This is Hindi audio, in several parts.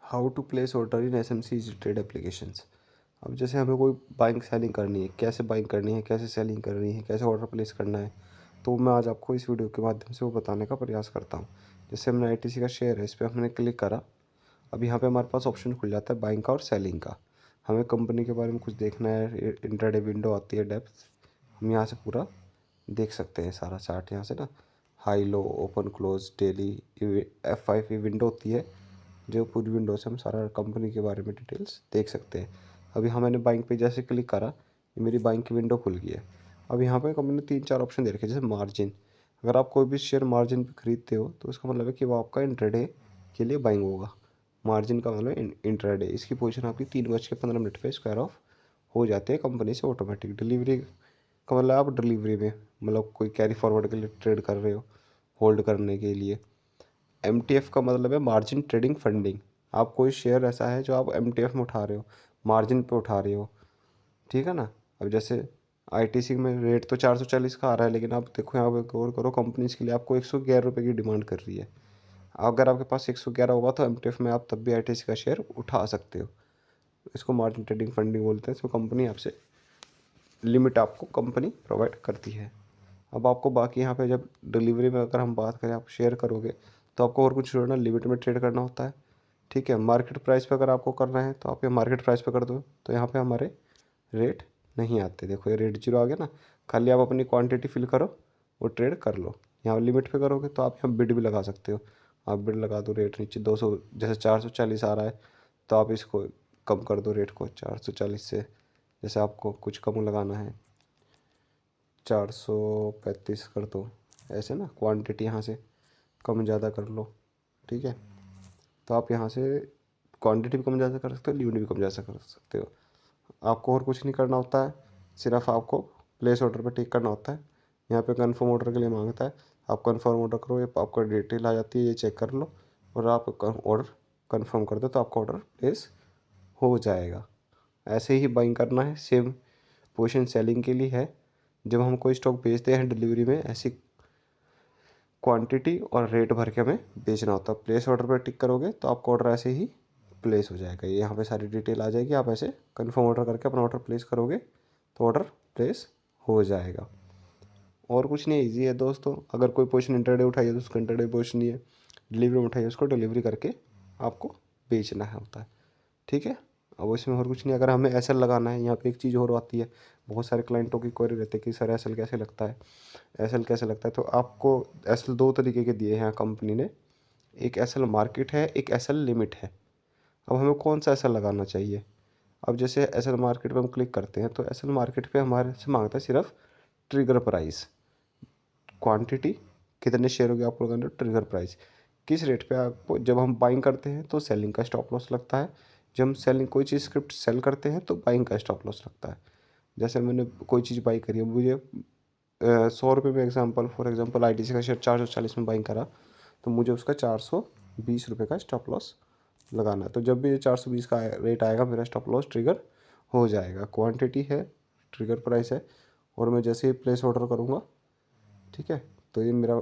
How to place order in SMC's trade applications. अब जैसे हमें कोई बाइंग सेलिंग करनी है, कैसे बाइंग करनी है, कैसे सेलिंग करनी है, कैसे ऑर्डर प्लेस करना है, तो मैं आज आपको इस वीडियो के माध्यम से वो बताने का प्रयास करता हूँ। जैसे हमने आईटीसी का शेयर है, इस पर हमने क्लिक करा। अब यहाँ पे हमारे पास ऑप्शन खुल जाता है बाइंग का और सेलिंग का। हमें कंपनी के बारे में कुछ देखना है, इंट्राडे विंडो आती है, डेप्थ, हम यहाँ से पूरा देख सकते हैं सारा चार्ट यहाँ से ना। High low, open close, daily, F5 window होती है, जो पूरी विंडो से हम सारा कंपनी के बारे में डिटेल्स देख सकते हैं। अभी हाँ मैंने बाइंग पे जैसे क्लिक करा, ये मेरी बाइंग की विंडो खुल गई है। अब यहाँ पे कंपनी ने 3-4 ऑप्शन दे रखे हैं, जैसे मार्जिन। अगर आप कोई भी शेयर मार्जिन पे खरीदते हो तो इसका मतलब है कि वो आपका इंट्राडे के लिए बाइंग होगा। मार्जिन का मतलब इंट्राडे। इसकी पोजीशन आपकी 3:15 पे स्क्वायर ऑफ हो जाते हैं कंपनी से ऑटोमेटिक। डिलीवरी का मतलब आप डिलीवरी में, मतलब कोई कैरी फॉरवर्ड के लिए ट्रेड कर रहे हो, होल्ड करने के लिए। MTF का मतलब है मार्जिन ट्रेडिंग फंडिंग। आप कोई शेयर ऐसा है जो आप MTF में उठा रहे हो, मार्जिन पे उठा रहे हो, ठीक है ना। अब जैसे आईटीसी में रेट तो 440 का आ रहा है, लेकिन आप देखो यहाँ पे गौर करो, कंपनीज के लिए आपको 111 रुपये की डिमांड कर रही है। अगर आपके पास 111 होगा तो MTF में आप तब भी आईटीसी का शेयर उठा सकते हो। इसको मार्जिन ट्रेडिंग फंडिंग बोलते हैं। इसमें कंपनी आपसे लिमिट आपको कंपनी प्रोवाइड करती है। अब आपको बाकी यहाँ पे जब डिलीवरी में अगर हम बात करें, आप शेयर करोगे तो आपको और कुछ ना लिमिट में ट्रेड करना होता है, ठीक है। मार्केट प्राइस पे अगर आपको करना है तो आप ये मार्केट प्राइस पे कर दो, तो यहाँ पे हमारे रेट नहीं आते। देखो ये रेट 0 आ गया ना। खाली आप अपनी क्वांटिटी फिल करो, वो ट्रेड कर लो। यहाँ लिमिट पे करोगे तो आप यहाँ बिड भी लगा सकते हो। आप बिड लगा दो, रेट नीचे 200, जैसे 440 आ रहा है तो आप इसको कम कर दो रेट को 440 से। जैसे आपको कुछ कम लगाना है, 435 कर दो, ऐसे ना। क्वांटिटी यहाँ से कम ज़्यादा कर लो, ठीक है। तो आप यहाँ से क्वांटिटी भी कम ज़्यादा कर सकते हो, लिमिट भी कम ज़्यादा कर सकते हो। आपको और कुछ नहीं करना होता है, सिर्फ आपको प्लेस ऑर्डर पे टिक करना होता है। यहाँ पे कंफर्म ऑर्डर के लिए मांगता है, आप कंफर्म ऑर्डर करो, ये आपका डिटेल आ जाती है, ये चेक कर लो और आप ऑर्डर कंफर्म कर दो तो आपका ऑर्डर प्लेस हो जाएगा। ऐसे ही बाइंग करना है। सेम पोजीशन सेलिंग के लिए है। जब हम कोई स्टॉक बेचते हैं डिलीवरी में, ऐसी क्वांटिटी और रेट भर के हमें बेचना होता है। प्लेस ऑर्डर पर टिक करोगे तो आपका ऑर्डर ऐसे ही प्लेस हो जाएगा। ये यहाँ पे सारी डिटेल आ जाएगी। आप ऐसे कंफर्म ऑर्डर करके अपना ऑर्डर प्लेस करोगे तो ऑर्डर प्लेस हो जाएगा। और कुछ नहीं, ईजी है दोस्तों। अगर कोई पोजीशन इंटरडे उठाइए तो उसको इंटरडे पोजीशन ही है, डिलीवरी में उठाइए उसको डिलीवरी करके आपको बेचना है होता है, ठीक है। अब इसमें और कुछ नहीं। अगर हमें एसएल लगाना है, यहाँ पे एक चीज़ और आती है, बहुत सारे क्लाइंटों की क्वेरी रहती है कि सर एसएल कैसे लगता है, एसएल कैसे लगता है। तो आपको एसएल 2 तरीके के दिए हैं कंपनी ने। एक एसएल मार्केट है, एक एसएल लिमिट है। अब हमें कौन सा एसएल लगाना चाहिए। अब जैसे एसएल मार्केट पे हम क्लिक करते हैं तो एसएल मार्केट पे हमारे से मांगता है सिर्फ ट्रिगर प्राइस, क्वांटिटी, कितने शेयर हो गए आपको लगाना, ट्रिगर प्राइस, किस रेट पे आपको। जब हम बाइंग करते हैं तो सेलिंग का स्टॉप लॉस लगता है। जब हम सेलिंग कोई चीज़ स्क्रिप्ट सेल करते हैं तो बाइंग का स्टॉप लॉस लगता है। जैसे मैंने कोई चीज़ बाई करी है, मुझे 100 रुपये में, फॉर एग्जाम्पल ITC का शेयर 440 में बाइंग करा, तो मुझे उसका 420 रुपये का स्टॉप लॉस लगाना है। तो जब भी ये 420 का रेट आएगा मेरा स्टॉप लॉस ट्रिगर हो जाएगा। क्वांटिटी है, ट्रिगर प्राइस है, और मैं जैसे ही प्लेस ऑर्डर करूँगा, ठीक है, तो ये मेरा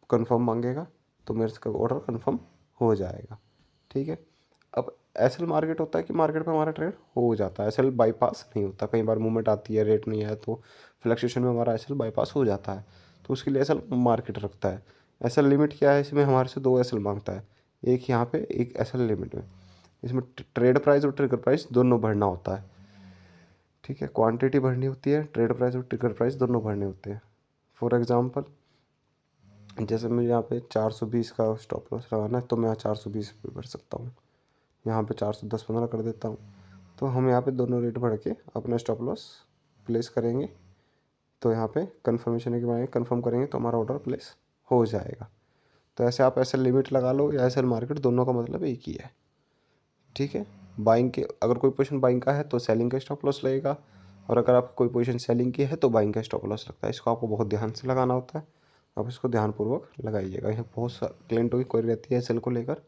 कंफर्म मांगेगा तो मेरे से ऑर्डर कंफर्म हो जाएगा, ठीक है। अब एसएल मार्केट होता है कि मार्केट पे हमारा ट्रेड हो जाता है, एसएल बाईपास नहीं होता। कई बार मूवमेंट आती है, रेट नहीं आया तो फ्लक्चुएशन में हमारा एसएल बाईपास हो जाता है, तो उसके लिए एसएल मार्केट रखता है। एसएल लिमिट क्या है, इसमें हमारे से 2 एसएल मांगता है, एक यहाँ पे, एक एसएल लिमिट में। इसमें ट्रेड प्राइस और ट्रिगर प्राइस दोनों भरना होता है, ठीक है। क्वांटिटी भरनी होती है, ट्रेड प्राइस और ट्रिगर प्राइस दोनों भरने होते हैं। फॉर एग्जांपल जैसे मुझे यहाँ पे 420 का स्टॉप लॉस लगाना है तो मैं यहाँ 420 पे भर सकता हूँ, यहाँ पे 410-15 कर देता हूँ। तो हम यहाँ पे दोनों रेट भर के अपना स्टॉप लॉस प्लेस करेंगे, तो यहाँ पे कन्फर्मेशन के बाद कन्फर्म करेंगे तो हमारा ऑर्डर प्लेस हो जाएगा। तो ऐसे आप ऐसे लिमिट लगा लो या ऐसे मार्केट, दोनों का मतलब एक ही है, ठीक है। बाइंग के अगर कोई पोजीशन बाइंग का है तो सेलिंग का स्टॉप लॉस लगेगा, और अगर आपकी कोई पोजीशन सेलिंग की है तो बाइंग का स्टॉप लॉस लगता है। इसको आपको बहुत ध्यान से लगाना होता है, आप इसको ध्यानपूर्वक लगाइएगा। यहाँ बहुत सारे क्लाइंटों की क्वेरी रहती है सेल को लेकर,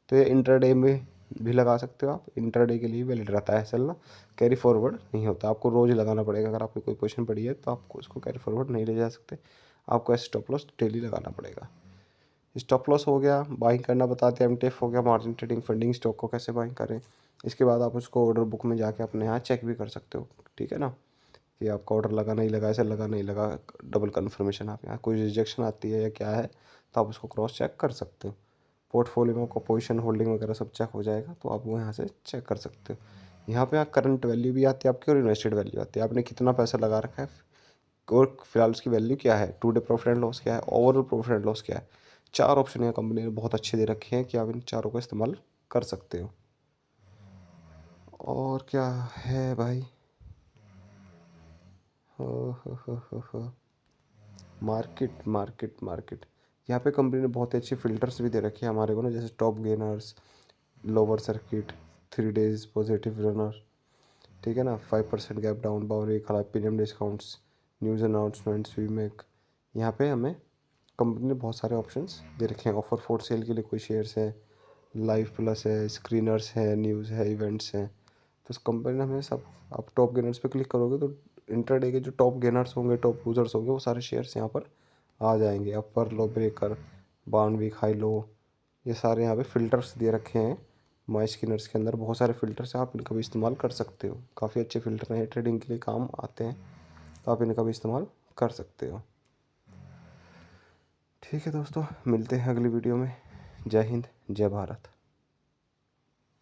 तो ये इंटरडे में भी लगा सकते हो आप। इंटरडे के लिए वैलिड रहता है सेल ना, कैरी फॉरवर्ड नहीं होता। आपको रोज़ लगाना पड़ेगा। अगर आपकी कोई पोजीशन पड़ी है तो आपको उसको कैरी फॉरवर्ड नहीं ले जा सकते, आपको ऐसे स्टॉप लॉस डेली लगाना पड़ेगा। स्टॉप लॉस हो गया, बाइंग करना बता दिया, एमटीएफ हो गया, मार्जिन ट्रेडिंग, फंडिंग, स्टॉक को कैसे बाइंग करें। इसके बाद आप उसको ऑर्डर बुक में जाके अपने यहाँ चेक भी कर सकते हो, ठीक है ना, कि आपका ऑर्डर लगा नहीं लगा, ऐसे लगा नहीं लगा, डबल कन्फर्मेशन आप यहाँ कोई रिजेक्शन आती है या क्या है तो आप उसको क्रॉस चेक कर सकते हो। पोर्टफोलियो में आपका पोजीशन होल्डिंग वगैरह सब चेक हो जाएगा, तो आप वो यहाँ से चेक कर सकते हो। यहाँ पे आप करंट वैल्यू भी आती है आपकी और इन्वेस्टेड वैल्यू आती है, आपने कितना पैसा लगा रखा है और फिलहाल उसकी वैल्यू क्या है, today profit and loss क्या है, ओवरऑल प्रॉफिट एंड लॉस क्या है। 4 ऑप्शन यहाँ कंपनी ने बहुत अच्छे दे रखे हैं कि आप इन चारों का इस्तेमाल कर सकते हो। और क्या है भाई, हो मार्केट मार्केट मार्केट यहाँ पे कंपनी ने बहुत अच्छे फिल्टर्स भी दे रखे हैं हमारे को ना, जैसे top gainers, lower circuit, 3 days positive runner, ठीक है ना, 5% गैप डाउन, बाउंड्री खड़ा, premium discounts, news announcements we make. यहाँ पे हमें कंपनी ने बहुत सारे ऑप्शंस दे रखे हैं। ऑफर फॉर सेल के लिए कोई शेयर्स है, लाइव प्लस है, स्क्रीनर्स है, न्यूज़ है, इवेंट्स हैं। तो इस कंपनी ने हमें सब, आप टॉप गेनर्स पे क्लिक करोगे तो इंटरडे के जो टॉप गेनर्स होंगे, टॉप लूजर्स होंगे, वो सारे शेयर्स यहाँ पर आ जाएंगे। Upper low breaker, bound week high low, ये सारे यहाँ पे फ़िल्टर्स दे रखे हैं। माई स्किनर्स के अंदर बहुत सारे फ़िल्टर्स हैं, आप इनका भी इस्तेमाल कर सकते हो। काफ़ी अच्छे फ़िल्टर हैं, ट्रेडिंग के लिए काम आते हैं, तो आप इनका भी इस्तेमाल कर सकते हो। ठीक है दोस्तों, मिलते हैं अगली वीडियो में। जय हिंद, जय भारत।